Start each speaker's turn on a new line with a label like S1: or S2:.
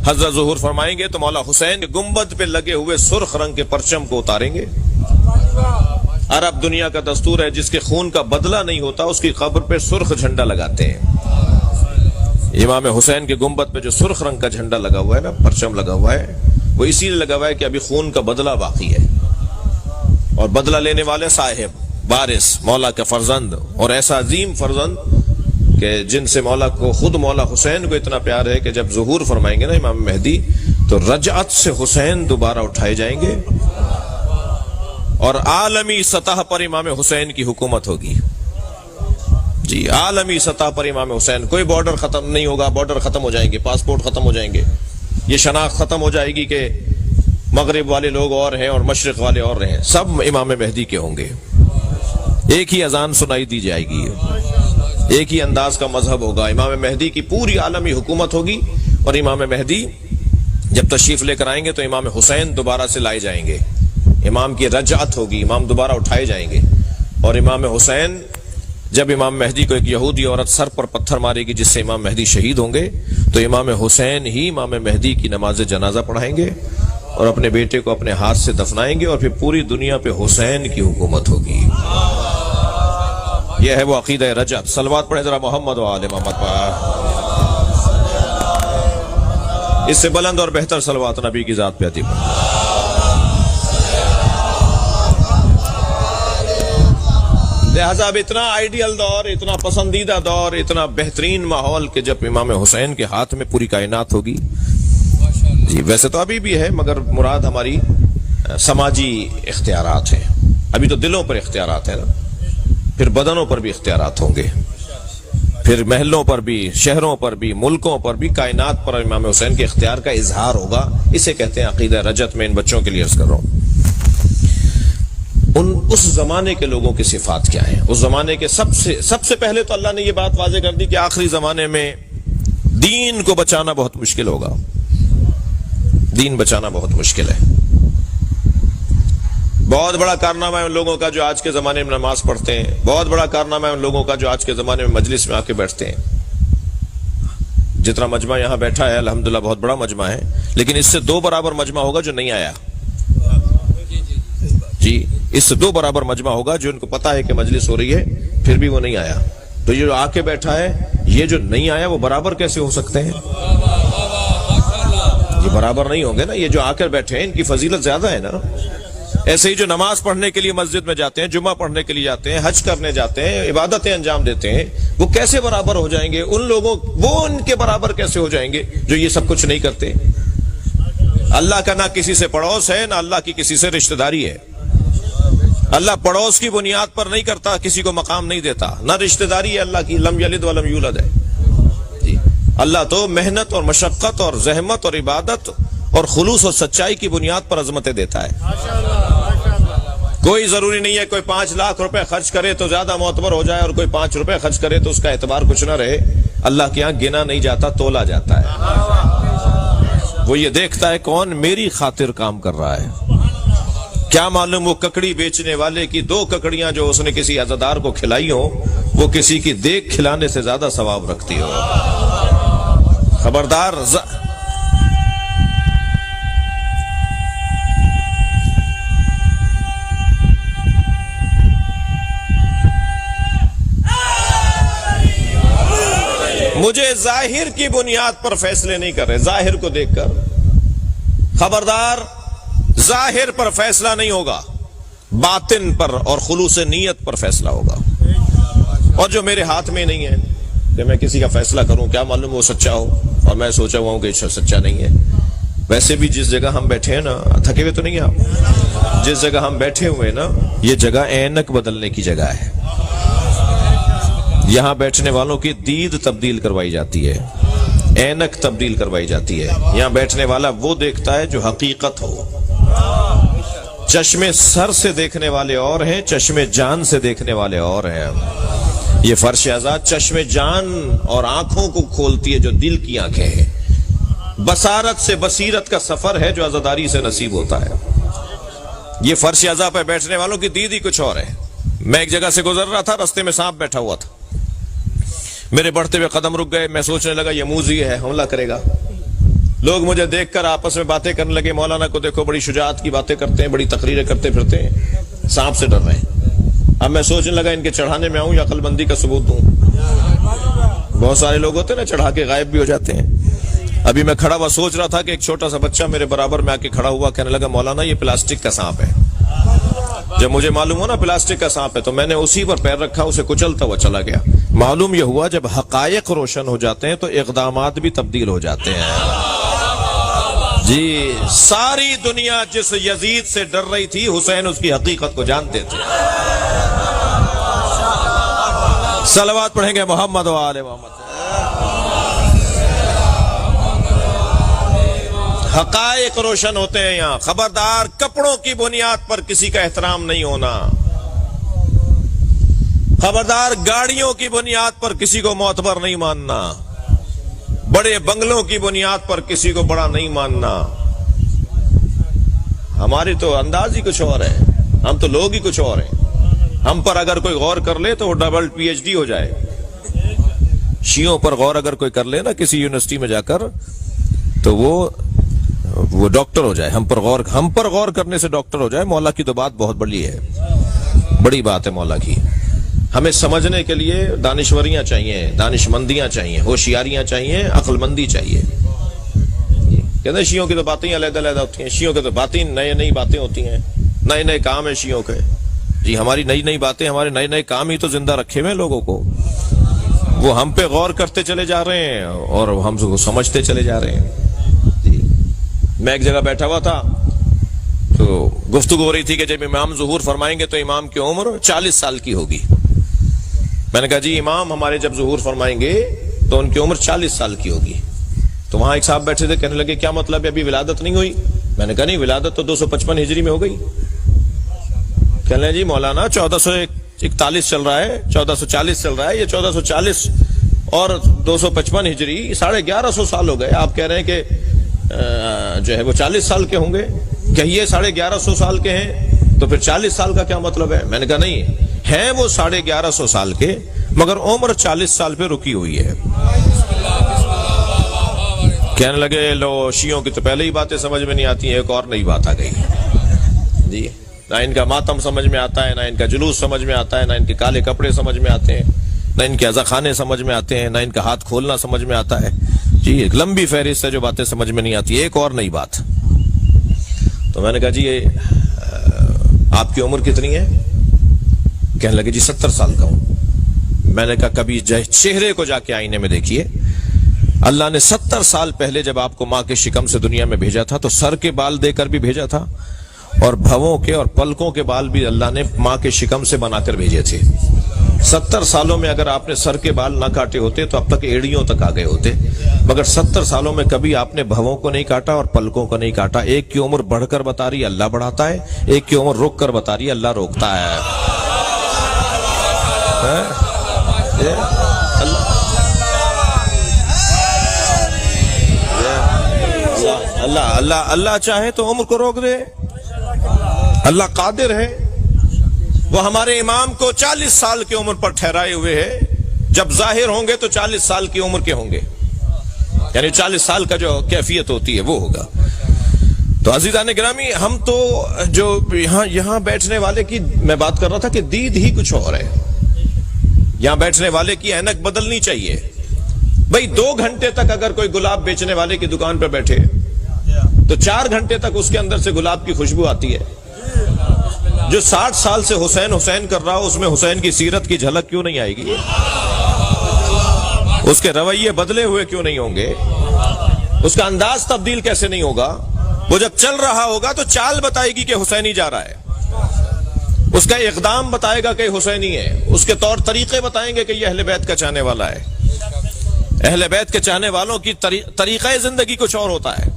S1: حضرت ظہور فرمائیں گے تو مولا حسین کے گنبد پہ لگے ہوئے سرخ رنگ کے پرچم کو اتاریں گے۔ عرب دنیا کا دستور ہے، جس کے خون کا بدلہ نہیں ہوتا اس کی قبر پہ سرخ جھنڈا لگاتے ہیں۔ امام حسین کے گنبد پہ جو سرخ رنگ کا جھنڈا لگا ہوا ہے نا، پرچم لگا ہوا ہے، وہ اسی لیے لگا ہوا ہے کہ ابھی خون کا بدلہ باقی ہے، اور بدلہ لینے والے صاحب وارث مولا کا فرزند، اور ایسا عظیم فرزند کہ جن سے مولا کو، خود مولا حسین کو اتنا پیار ہے کہ جب ظہور فرمائیں گے نا امام مہدی تو رجعت سے حسین دوبارہ اٹھائے جائیں گے، اور عالمی سطح پر امام حسین کی حکومت ہوگی۔ جی عالمی سطح پر امام حسین، کوئی بارڈر ختم نہیں ہوگا، بارڈر ختم ہو جائیں گے، پاسپورٹ ختم ہو جائیں گے، یہ شناخت ختم ہو جائے گی کہ مغرب والے لوگ اور ہیں اور مشرق والے اور ہیں، سب امام مہدی کے ہوں گے۔ ایک ہی اذان سنائی دی جائے گی، ایک ہی انداز کا مذہب ہوگا، امام مہدی کی پوری عالمی حکومت ہوگی، اور امام مہدی جب تشریف لے کر آئیں گے تو امام حسین دوبارہ سے لائے جائیں گے، امام کی رجعت ہوگی، امام دوبارہ اٹھائے جائیں گے، اور امام حسین جب امام مہدی کو ایک یہودی عورت سر پر پتھر مارے گی جس سے امام مہدی شہید ہوں گے، تو امام حسین ہی امام مہدی کی نماز جنازہ پڑھائیں گے اور اپنے بیٹے کو اپنے ہاتھ سے دفنائیں گے، اور پھر پوری دنیا پہ حسین کی حکومت ہوگی۔ یہ ہے وہ عقیدہ رجعت۔ صلوات پڑھیں ذرا محمد و آل محمد پر۔ اس سے بلند اور بہتر صلوات نبی کی ذات پہ عطا فرمائے۔ لہذا اب اتنا آئیڈیل دور، اتنا پسندیدہ دور، اتنا بہترین ماحول کہ جب امام حسین کے ہاتھ میں پوری کائنات ہوگی۔ جی ویسے تو ابھی بھی ہے، مگر مراد ہماری سماجی اختیارات ہیں، ابھی تو دلوں پر اختیارات ہیں نا، پھر بدنوں پر بھی اختیارات ہوں گے، پھر محلوں پر بھی، شہروں پر بھی، ملکوں پر بھی، کائنات پر امام حسین کے اختیار کا اظہار ہوگا۔ اسے کہتے ہیں عقیدہ رجعت۔ میں ان بچوں کے لیے عرض کر رہا ہوں، اس زمانے کے لوگوں کی صفات کیا ہیں۔ اس زمانے کے سب سے پہلے تو اللہ نے یہ بات واضح کر دی کہ آخری زمانے میں دین کو بچانا بہت مشکل ہوگا، دین بچانا بہت مشکل ہے۔ بہت بڑا کارنامہ ہے ان لوگوں کا جو آج کے زمانے میں نماز پڑھتے ہیں، بہت بڑا کارنامہ ہے ان لوگوں کا جو آج کے زمانے میں مجلس میں آ کے بیٹھتے ہیں۔ جتنا مجمع یہاں بیٹھا ہے الحمدللہ بہت بڑا مجمع ہے، لیکن اس سے 2 برابر مجمع ہوگا جو نہیں آیا۔ جی اس سے 2 برابر مجمع ہوگا جو ان کو پتا ہے کہ مجلس ہو رہی ہے پھر بھی وہ نہیں آیا۔ تو یہ جو آ کے بیٹھا ہے، یہ جو نہیں آیا وہ برابر کیسے ہو سکتے ہیں؟ یہ برابر نہیں ہوں گے نا، یہ جو آ کر بیٹھے ہیں ان کی فضیلت زیادہ ہے نا۔ ایسے ہی جو نماز پڑھنے کے لیے مسجد میں جاتے ہیں، جمعہ پڑھنے کے لیے جاتے ہیں، حج کرنے جاتے ہیں، عبادتیں انجام دیتے ہیں، وہ کیسے برابر ہو جائیں گے ان لوگوں، وہ ان کے برابر کیسے ہو جائیں گے جو یہ سب کچھ نہیں کرتے؟ اللہ کا نہ کسی سے پڑوس ہے، نہ اللہ کی کسی سے رشتہ داری ہے۔ اللہ پڑوس کی بنیاد پر نہیں کرتا، کسی کو مقام نہیں دیتا، نہ رشتہ داری ہے اللہ کی، لم یلد ولم یولد ہے۔ جی اللہ تو محنت اور مشقت اور زحمت اور عبادت اور خلوص اور سچائی کی بنیاد پر عظمتیں دیتا ہے۔ کوئی ضروری نہیں ہے کوئی 5 لاکھ روپے خرچ کرے تو زیادہ معتبر ہو جائے، اور کوئی 5 روپے خرچ کرے تو اس کا اعتبار کچھ نہ رہے۔ اللہ کے ہاں گنا نہیں جاتا، تولا جاتا ہے۔ وہ یہ دیکھتا ہے کون میری خاطر کام کر رہا ہے۔ کیا معلوم وہ ککڑی بیچنے والے کی 2 ککڑیاں جو اس نے کسی عزادار کو کھلائی ہو، وہ کسی کی دیکھ کھلانے سے زیادہ ثواب رکھتی ہو۔ خبردار۔ مجھے ظاہر کی بنیاد پر فیصلے نہیں کر رہے، ظاہر کو دیکھ کر۔ خبردار، ظاہر پر فیصلہ نہیں ہوگا، باطن پر اور خلوص نیت پر فیصلہ ہوگا۔ اور جو میرے ہاتھ میں نہیں ہے کہ میں کسی کا فیصلہ کروں، کیا معلوم وہ سچا ہو اور میں سوچا ہوا ہوں کہ سچا نہیں ہے۔ ویسے بھی جس جگہ ہم بیٹھے ہیں نا، تھکے ہوئے تو نہیں ہیں آپ؟ جس جگہ ہم بیٹھے ہوئے نا، یہ جگہ اینک بدلنے کی جگہ ہے۔ یہاں بیٹھنے والوں کی دید تبدیل کروائی جاتی ہے، اینک تبدیل کروائی جاتی ہے۔ یہاں بیٹھنے والا وہ دیکھتا ہے جو حقیقت ہو۔ چشمے سر سے دیکھنے والے اور ہیں، چشمے جان سے دیکھنے والے اور ہیں۔ یہ فرش آزاد چشمے جان اور آنکھوں کو کھولتی ہے جو دل کی آنکھیں ہیں۔ بصارت سے بصیرت کا سفر ہے جو عزاداری سے نصیب ہوتا ہے۔ یہ فرش عزا پہ بیٹھنے والوں کی دید ہی کچھ اور ہے۔ میں ایک جگہ سے گزر رہا تھا، رستے میں سانپ بیٹھا ہوا تھا، میرے بڑھتے ہوئے قدم رک گئے، میں سوچنے لگا یہ موذی ہے، حملہ کرے گا۔ لوگ مجھے دیکھ کر آپس میں باتیں کرنے لگے، مولانا کو دیکھو بڑی شجاعت کی باتیں کرتے ہیں، بڑی تقریریں کرتے پھرتے ہیں، سانپ سے ڈر رہے ہیں۔ اب میں سوچنے لگا ان کے چڑھانے میں آؤں یا عقل مندی کا ثبوت دوں۔ بہت سارے لوگ ہوتے ہیں نا چڑھا کے غائب بھی ہو جاتے ہیں۔ ابھی میں کھڑا ہوا سوچ رہا تھا کہ ایک چھوٹا سا بچہ میرے برابر میں آ کے کھڑا ہوا، کہنے لگا مولانا یہ پلاسٹک کا سانپ ہے۔ جب مجھے معلوم ہوا نا پلاسٹک کا سانپ ہے تو میں نے اسی پر پیر رکھا، اسے کچلتا ہوا چلا گیا۔ معلوم یہ ہوا جب حقائق روشن ہو جاتے ہیں تو اقدامات بھی تبدیل ہو جاتے ہیں۔ جی ساری دنیا جس یزید سے ڈر رہی تھی، حسین اس کی حقیقت کو جانتے تھے۔ صلوات پڑھیں گے محمد و آل محمد۔ حقائق روشن ہوتے ہیں یہاں۔ خبردار کپڑوں کی بنیاد پر کسی کا احترام نہیں ہونا، خبردار گاڑیوں کی بنیاد پر کسی کو معتبر نہیں ماننا، بڑے بنگلوں کی بنیاد پر کسی کو بڑا نہیں ماننا۔ ہماری تو انداز ہی کچھ اور ہے، ہم تو لوگ ہی کچھ اور ہیں۔ ہم پر اگر کوئی غور کر لے تو وہ ڈبل پی ایچ ڈی ہو جائے۔ شیعوں پر غور اگر کوئی کر لے نا کسی یونیورسٹی میں جا کر تو وہ ڈاکٹر ہو جائے۔ ہم پر غور کرنے سے ڈاکٹر ہو جائے۔ مولا کی تو بات بہت بڑی ہے، بڑی بات ہے مولا کی۔ ہمیں سمجھنے کے لیے دانشوریاں چاہیے، دانش مندیاں چاہیے، ہوشیاریاں چاہیے، عقل مندی چاہیے۔ کہتے ہیں شیعوں کی تو باتیں علیحدہ علیحدہ ہوتی ہیں، شیعوں کی تو باتیں نئی باتیں ہوتی ہیں، نئے نئے کام ہیں شیعوں کے۔ جی ہماری نئی باتیں، ہمارے نئے کام ہی تو زندہ رکھے ہوئے ہیں لوگوں کو۔ وہ ہم پہ غور کرتے چلے جا رہے ہیں اور ہم کو سمجھتے چلے جا رہے ہیں۔ جی میں ایک جگہ بیٹھا ہوا تھا تو گفتگو ہو رہی تھی کہ جب امام ظہور فرمائیں گے تو امام کی عمر 40 سال کی ہوگی۔ میں نے کہا جی امام ہمارے جب ظہور فرمائیں گے تو ان کی عمر 40 سال کی ہوگی۔ تو وہاں ایک صاحب بیٹھے تھے، کہنے لگے کیا مطلب ہے ابھی ولادت نہیں ہوئی؟ میں نے کہا نہیں، ولادت تو 255 ہجری میں ہو گئی۔ کہنے لگے جی مولانا 1441 چل رہا ہے، 1440 چل رہا ہے، یہ 1440 اور 255 ہجری 1150 سال ہو گئے۔ آپ کہہ رہے ہیں کہ جو ہے وہ 40 سال کے ہوں گے، کہیے 1150 سال کے ہیں تو پھر 40 سال کا کیا مطلب ہے؟ میں نے کہا نہیں، ہیں وہ 1150 سال کے مگر عمر 40 سال پہ رکی ہوئی ہے۔ کہنے لگے لو شیعوں کی تو پہلے ہی باتیں سمجھ میں نہیں آتی ہیں، ایک اور نئی بات آ گئی۔ جی نہ ان کا ماتم سمجھ میں آتا ہے، نہ ان کا جلوس سمجھ میں آتا ہے، نہ ان کے کالے کپڑے سمجھ میں آتے ہیں، نہ ان کے عزاخانے سمجھ میں آتے ہیں، نہ ان کا ہاتھ کھولنا سمجھ میں آتا ہے۔ جی ایک لمبی فہرست ہے جو باتیں سمجھ میں نہیں آتی، ایک اور نئی بات۔ تو میں نے کہا جی آپ کی عمر کتنی ہے؟ کہنے لگے جی 70 سال کا ہوں۔ میں نے کہا کبھی چہرے کو جا کے آئینے میں دیکھیے۔ اللہ نے 70 سال پہلے جب آپ کو ماں کے شکم سے دنیا میں بھیجا تھا تو سر کے بال دے کر بھی بھیجا تھا اور بھووں کے اور پلکوں کے بال بھی اللہ نے ماں کے شکم سے بنا کر بھیجے تھے۔ 70 سالوں میں اگر آپ نے سر کے بال نہ کاٹے ہوتے تو اب تک ایڑیوں تک آ گئے ہوتے، مگر 70 سالوں میں کبھی آپ نے بھووں کو نہیں کاٹا اور پلکوں کو نہیں کاٹا۔ ایک کی عمر بڑھ کر بتا رہی ہے اللہ بڑھاتا ہے، ایک کی عمر رک کر بتا رہی ہے اللہ روکتا ہے۔ اللہ چاہے تو عمر کو روک دے، اللہ قادر ہے۔ وہ ہمارے امام کو 40 سال کی عمر پر ٹھہرائے ہوئے ہے، جب ظاہر ہوں گے تو 40 سال کی عمر کے ہوں گے، یعنی 40 سال کا جو کیفیت ہوتی ہے وہ ہوگا۔ تو عزیزان گرامی، ہم تو جو یہاں بیٹھنے والے کی میں بات کر رہا تھا کہ دید ہی کچھ اور ہے۔ یہاں بیٹھنے والے کی اینک بدلنی چاہیے۔ بھئی 2 گھنٹے تک اگر کوئی گلاب بیچنے والے کی دکان پر بیٹھے تو 4 گھنٹے تک اس کے اندر سے گلاب کی خوشبو آتی ہے۔ جو 60 سال سے حسین کر رہا ہو اس میں حسین کی سیرت کی جھلک کیوں نہیں آئے گی؟ اس کے رویے بدلے ہوئے کیوں نہیں ہوں گے؟ اس کا انداز تبدیل کیسے نہیں ہوگا؟ وہ جب چل رہا ہوگا تو چال بتائے گی کہ حسینی جا رہا ہے، اس کا اقدام بتائے گا کہ حسینی ہے، اس کے طور طریقے بتائیں گے کہ یہ اہل بیت کا چاہنے والا ہے۔ اہل بیت کے چاہنے والوں کی طریقہ زندگی کچھ اور ہوتا ہے۔